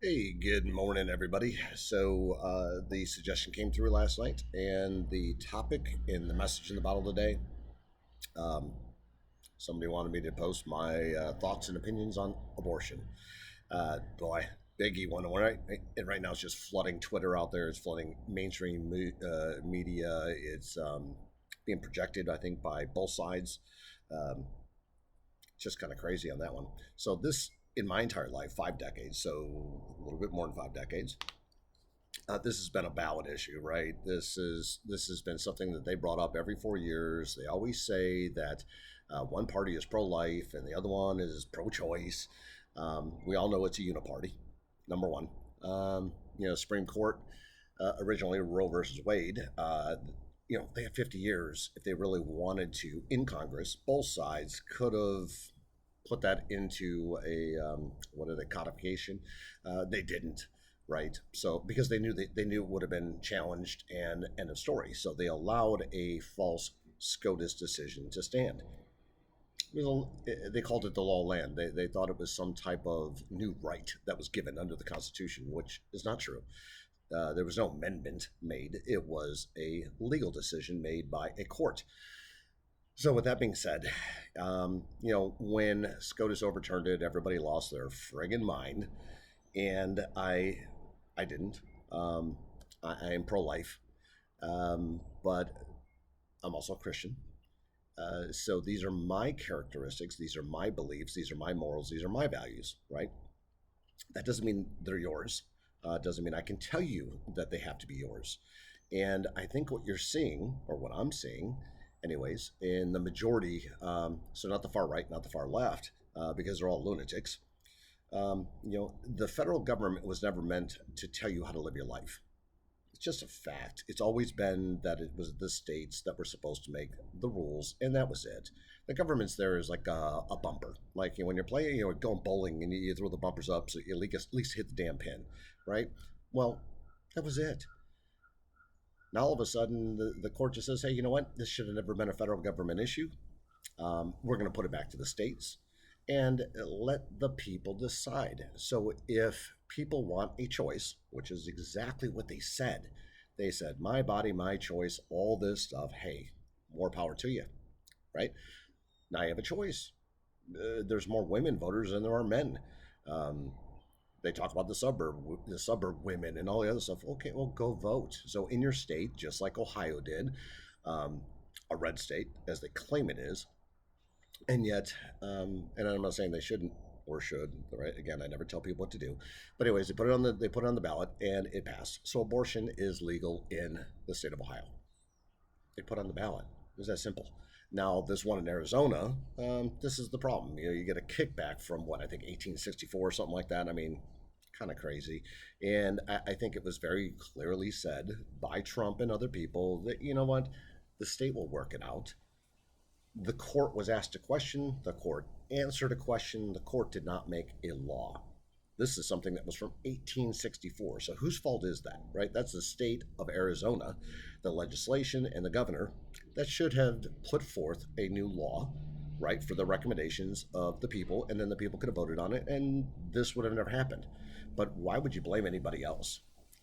Hey, good morning, everybody. The suggestion came through last night, and the topic in the message in the bottle today. Um, Somebody wanted me to post my thoughts and opinions on abortion. Boy, biggie one. And right now it's just flooding Twitter out there. It's flooding mainstream media. It's being projected, I think, by both sides. Um, just kind of crazy on that one. So this, in my entire life, 5 decades, so a little bit more than 5 decades, this has been a ballot issue, right? This has been something that they brought up every 4 years. They always say that one party is pro-life and the other one is pro-choice. We all know it's a uniparty. Number one, Supreme Court originally Roe versus Wade. They had 50 years if they really wanted to in Congress. Both sides could have put that into a what are they codification. They didn't, right? So because they knew it would have been challenged and end of story. So they allowed a false SCOTUS decision to stand. They called it the law of land. They thought it was some type of new right that was given under the Constitution, which is not true. There was no amendment made. It was a legal decision made by a court. So with that being said, when SCOTUS overturned it, everybody lost their friggin' mind, and I didn't. I am pro-life, but I'm also a Christian. So these are my characteristics. These are my beliefs. These are my morals. These are my values. Right? That doesn't mean they're yours. Doesn't mean I can tell you that they have to be yours. And I think what you're seeing, or what I'm seeing, anyways, in the majority, so not the far right, not the far left, because they're all lunatics. The federal government was never meant to tell you how to live your life. It's just a fact. It's always been that it was the states that were supposed to make the rules, and that was it. The government's there is like a bumper. Like when you're playing, going bowling and you throw the bumpers up so you at least hit the damn pin, right? Well, that was it. Now all of a sudden, the court just says, hey, you know what? This should have never been a federal government issue. We're going to put it back to the states and let the people decide. So if people want a choice, which is exactly what they said, my body, my choice, all this stuff, hey, more power to you, right? Now you have a choice. There's more women voters than there are men. Um, they talk about the suburb women and all the other stuff. Okay, well, go vote. So in your state, just like Ohio did, um, a red state, as they claim it is, and yet, and I'm not saying they shouldn't or should, right? Again, I never tell people what to do, but anyways, they put it on the ballot and it passed. So abortion is legal in the state of Ohio. They put it on the ballot. It was that simple. Now, this one in Arizona, this is the problem. You get a kickback from what I think 1864 or something like that. I mean, kind of crazy. And I think it was very clearly said by Trump and other people that you know what, the state will work it out. The court was asked a question, the court answered a question, the court did not make a law. This is something that was from 1864. So whose fault is that, right? That's the state of Arizona, the legislation and the governor that should have put forth a new law, right, for the recommendations of the people, and then the people could have voted on it, and this would have never happened. But why would you blame anybody else,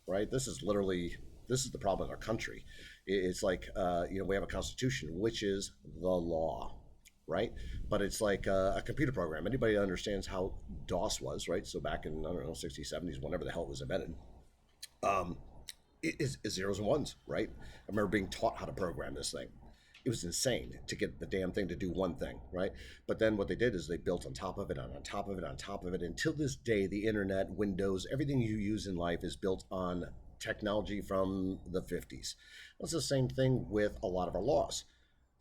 right? This is the problem in our country. It's like we have a constitution, which is the law, right? But it's like a computer program. Anybody that understands how DOS was, right? So back in I don't know 60s, 70s, whenever the hell it was invented, um, it is zeros and ones, right? I remember being taught how to program this thing. It was insane to get the damn thing to do one thing, right? But then what they did is they built on top of it, on top of it, on top of it. Until this day, the internet, Windows, everything you use in life is built on technology from the 50s. Well, it's the same thing with a lot of our laws.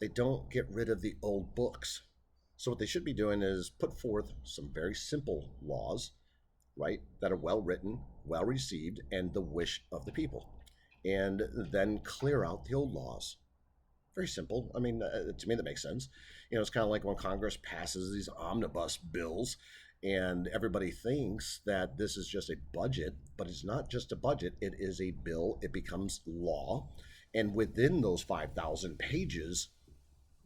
They don't get rid of the old books. So what they should be doing is put forth some very simple laws, right, that are well written, well received, and the wish of the people, and then clear out the old laws. Very simple. I mean, to me, that makes sense. It's kind of like when Congress passes these omnibus bills, and everybody thinks that this is just a budget, but it's not just a budget. It is a bill. It becomes law. And within those 5,000 pages,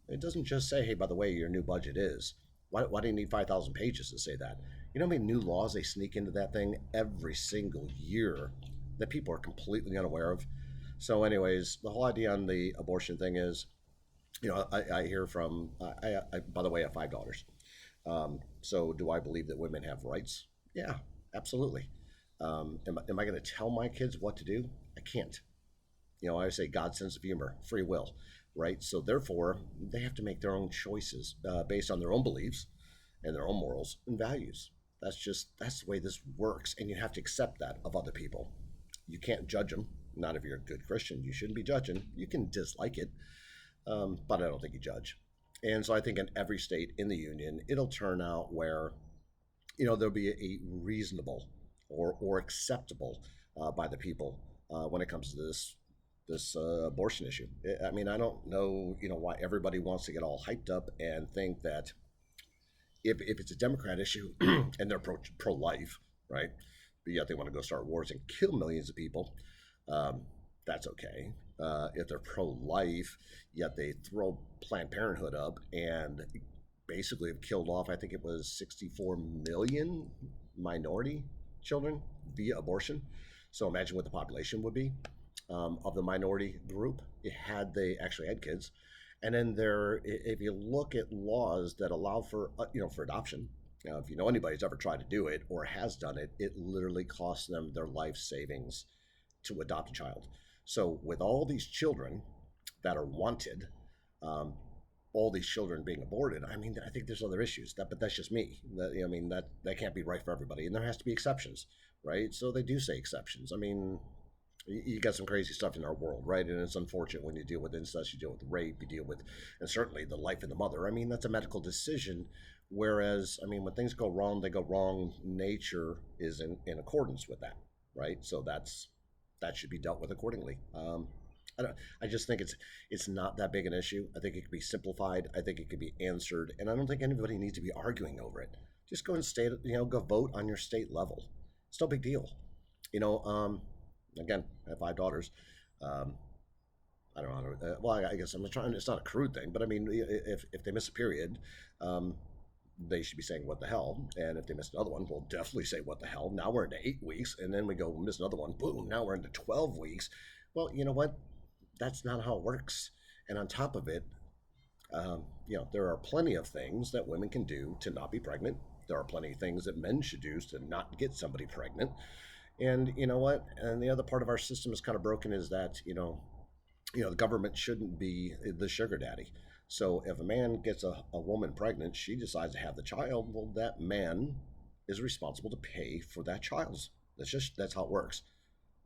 it doesn't just say, hey, by the way, your new budget is. Why do you need 5,000 pages to say that? You know how many new laws they sneak into that thing every single year that people are completely unaware of? So, anyways, the whole idea on the abortion thing is, I hear from, by the way, I have $5. So, do I believe that women have rights? Yeah, absolutely. Am I going to tell my kids what to do? I can't. I always say God's sense of humor, free will, right? So, therefore, they have to make their own choices based on their own beliefs and their own morals and values. That's the way this works, and you have to accept that of other people. You can't judge them. Not if you're a good Christian. You shouldn't be judging. You can dislike it, but I don't think you judge. And so I think in every state in the union, it'll turn out where there'll be a reasonable or acceptable by the people when it comes to this abortion issue. I mean, I don't know why everybody wants to get all hyped up and think that if it's a Democrat issue and they're pro life, right? But yet they want to go start wars and kill millions of people. Um, that's okay. If they're pro life, yet they throw Planned Parenthood up and basically have killed off, I think it was 64 million minority children via abortion. So imagine what the population would be of the minority group had they actually had kids. And then if you look at laws that allow for adoption, if you know anybody's ever tried to do it or has done it, it literally costs them their life savings to adopt a child. So with all these children that are wanted, um, all these children being aborted, I mean, I think there's other issues. But that's just me. I mean, that can't be right for everybody, and there has to be exceptions, right? So they do say exceptions. I mean, you got some crazy stuff in our world, right? And it's unfortunate when you deal with incest, you deal with rape, you deal with, and certainly the life of the mother. I mean, that's a medical decision. Whereas, I mean, when things go wrong, they go wrong. Nature is in accordance with that, right? So that should be dealt with accordingly. I just think it's not that big an issue. I think it could be simplified. I think it could be answered, and I don't think anybody needs to be arguing over it. Just go and go vote on your state level. It's no big deal. You know, again, I have 5 daughters. Um, I don't know. Well, I guess I'm trying. It's not a crude thing, but I mean, if they miss a period, um, they should be saying what the hell. And if they miss another one, we'll definitely say what the hell. Now we're into 8 weeks, and then we go miss another one. Boom! Now we're into 12 weeks. Well, you know what? That's not how it works. And on top of it, there are plenty of things that women can do to not be pregnant. There are plenty of things that men should do to not get somebody pregnant. And you know what? And the other part of our system is kind of broken is that the government shouldn't be the sugar daddy. So if a man gets a woman pregnant, she decides to have the child. Well, that man is responsible to pay for that child's. That's how it works.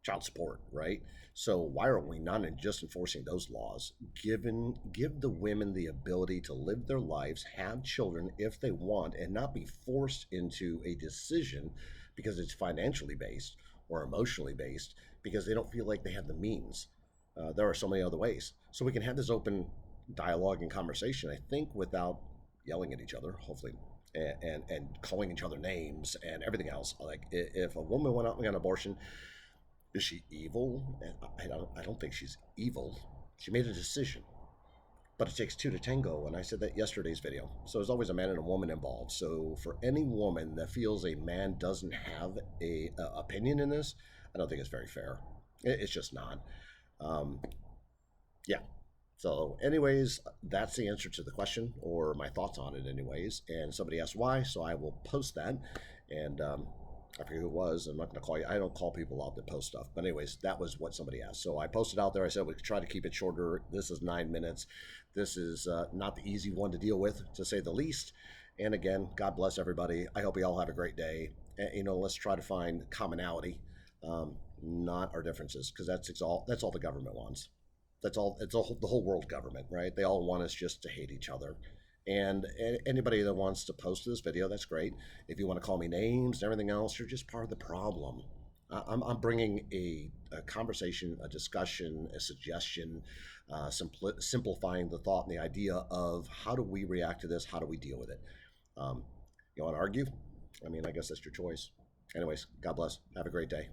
Child support, right? So why are we not just enforcing those laws? Give the women the ability to live their lives, have children if they want, and not be forced into a decision because it's financially based or emotionally based because they don't feel like they have the means. There are so many other ways. So we can have this open dialogue and conversation, I think, without yelling at each other, hopefully, and calling each other names and everything else. Like if a woman went out and got an abortion, is she evil? I don't think she's evil. She made a decision. But it takes two to tango, and I said that yesterday's video. So there's always a man and a woman involved. So for any woman that feels a man doesn't have a opinion in this, I don't think it's very fair. It's just not. Um, yeah. So, anyways, that's the answer to the question, or my thoughts on it, anyways. And somebody asked why, so I will post that. And I forget who it was. I'm not going to call you. I don't call people out that post stuff. But anyways, that was what somebody asked. So I posted out there. I said we could try to keep it shorter. This is 9 minutes. This is not the easy one to deal with, to say the least. And again, God bless everybody. I hope you all have a great day. And, let's try to find commonality, not our differences, because that's all the government wants. That's all. It's all the whole world government, right? They all want us just to hate each other. And anybody that wants to post this video, that's great. If you want to call me names and everything else, you're just part of the problem. I'm bringing a conversation, a discussion, a suggestion, simplifying the thought and the idea of how do we react to this? How do we deal with it? You want to argue? I mean, I guess that's your choice. Anyways, God bless. Have a great day.